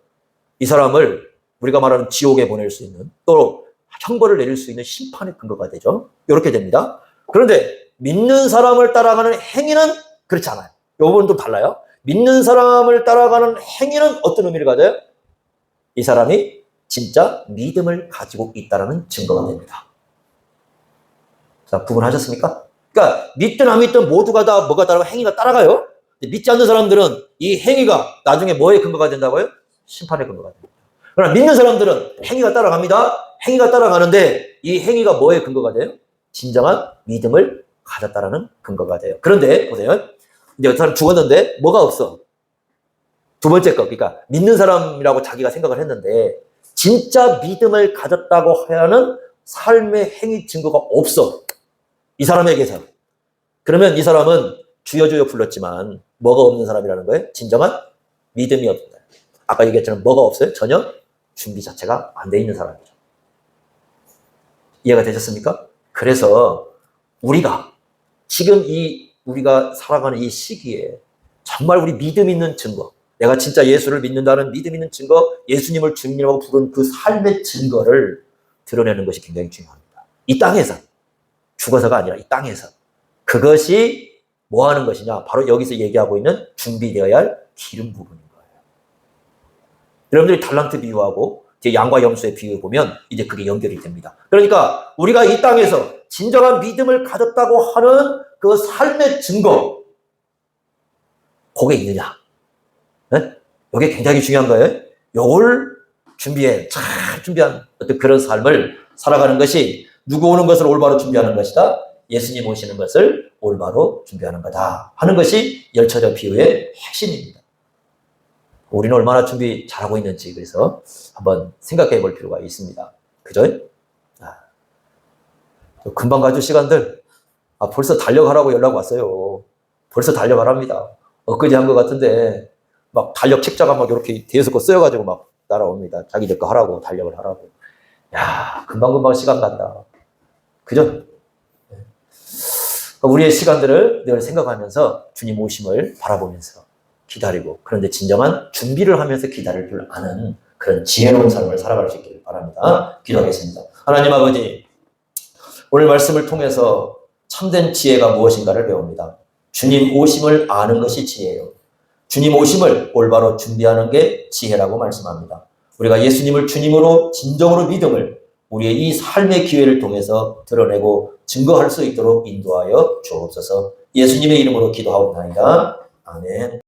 [SPEAKER 1] 이 사람을 우리가 말하는 지옥에 보낼 수 있는 또 형벌을 내릴 수 있는 심판의 근거가 되죠. 이렇게 됩니다. 그런데 믿는 사람을 따라가는 행위는 그렇지 않아요. 이 부분은 좀 달라요. 믿는 사람을 따라가는 행위는 어떤 의미를 가져요? 이 사람이 진짜 믿음을 가지고 있다는 증거가 됩니다. 자, 구분하셨습니까? 그러니까 믿든 안 믿든 모두가 다 뭐가 따라가고 행위가 따라가요. 믿지 않는 사람들은 이 행위가 나중에 뭐의 근거가 된다고요? 심판의 근거가 됩니다. 그러나 믿는 사람들은 행위가 따라갑니다. 행위가 따라가는데 이 행위가 뭐의 근거가 돼요? 진정한 믿음을 가졌다라는 근거가 돼요. 그런데 보세요. 이제 사람 죽었는데 뭐가 없어? 두 번째 거, 그러니까 믿는 사람이라고 자기가 생각을 했는데 진짜 믿음을 가졌다고 하는 삶의 행위 증거가 없어. 이 사람에게서. 그러면 이 사람은 주여 주여 불렀지만 뭐가 없는 사람이라는 거예요? 진정한 믿음이 없다. 아까 얘기했잖아요. 뭐가 없어요? 전혀 준비 자체가 안 돼 있는 사람이죠. 이해가 되셨습니까? 그래서 우리가 지금 우리가 살아가는 이 시기에 정말 우리 믿음 있는 증거, 내가 진짜 예수를 믿는다는 믿음 있는 증거, 예수님을 주님이라고 부른 그 삶의 증거를 드러내는 것이 굉장히 중요합니다. 이 땅에서, 죽어서가 아니라 이 땅에서. 그것이 뭐 하는 것이냐? 바로 여기서 얘기하고 있는 준비되어야 할 기름 부분인 거예요. 여러분들이 달란트 비유하고 제 양과 염소의 비유를 보면 이제 그게 연결이 됩니다. 그러니까 우리가 이 땅에서 진정한 믿음을 가졌다고 하는 그 삶의 증거, 그게 있느냐? 네? 이게 굉장히 중요한 거예요. 이걸 잘 준비한 어떤 그런 삶을 살아가는 것이 누구 오는 것을 올바로 준비하는 것이다. 예수님 오시는 것을 올바로 준비하는 거다 하는 것이 열처저 비유의 핵심입니다. 우리는 얼마나 준비 잘하고 있는지 그래서 한번 생각해 볼 필요가 있습니다. 그죠? 금방 가줄 시간들, 벌써 달력하라고 연락 왔어요. 벌써 달력하랍니다. 엊그제 한 것 같은데 막 달력 책자가 막 이렇게 대여섯 거 쓰여가지고 막 따라옵니다. 자기들 거 하라고, 달력을 하라고. 야, 금방금방 시간 간다. 그죠? 우리의 시간들을 늘 생각하면서 주님 오심을 바라보면서 기다리고, 그런데 진정한 준비를 하면서 기다릴 줄 아는 그런 지혜로운 삶을 살아갈 수 있기를 바랍니다. 기도하겠습니다. 하나님 아버지, 오늘 말씀을 통해서 참된 지혜가 무엇인가를 배웁니다. 주님 오심을 아는 것이 지혜예요. 주님 오심을 올바로 준비하는 게 지혜라고 말씀합니다. 우리가 예수님을 주님으로 진정으로 믿음을 우리의 이 삶의 기회를 통해서 드러내고 증거할 수 있도록 인도하여 주옵소서. 예수님의 이름으로 기도하옵나이다. 아멘.